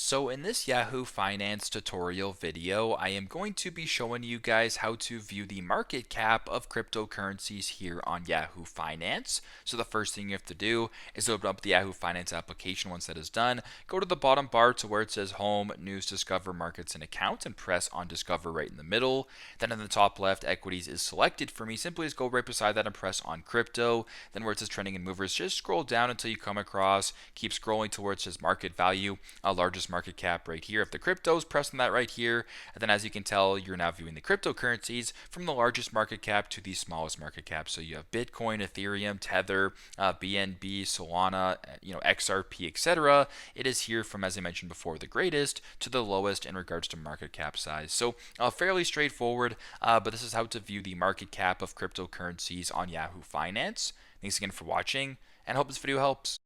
So in this Yahoo Finance tutorial video, I am going to be showing you guys how to view the market cap of cryptocurrencies here on Yahoo Finance. So the first thing you have to do is open up the Yahoo Finance application. Once that is done, go to the bottom bar to where it says Home, News, Discover, Markets, and Account, and press on Discover right in the middle. Then in the top left, Equities is selected for me. Simply just go right beside that and press on Crypto. Then where it says Trending and Movers, just scroll down until you come across, keep scrolling to where it says Market Value, largest market cap right here of the cryptos, press on that right here, and then as you can tell, you're now viewing the cryptocurrencies from the largest market cap to the smallest market cap. So you have Bitcoin, Ethereum, Tether, BNB, Solana, XRP, etc. It is here from, as I mentioned before, the greatest to the lowest in regards to market cap size. So fairly straightforward, but this is how to view the market cap of cryptocurrencies on Yahoo Finance. Thanks again for watching, and hope this video helps.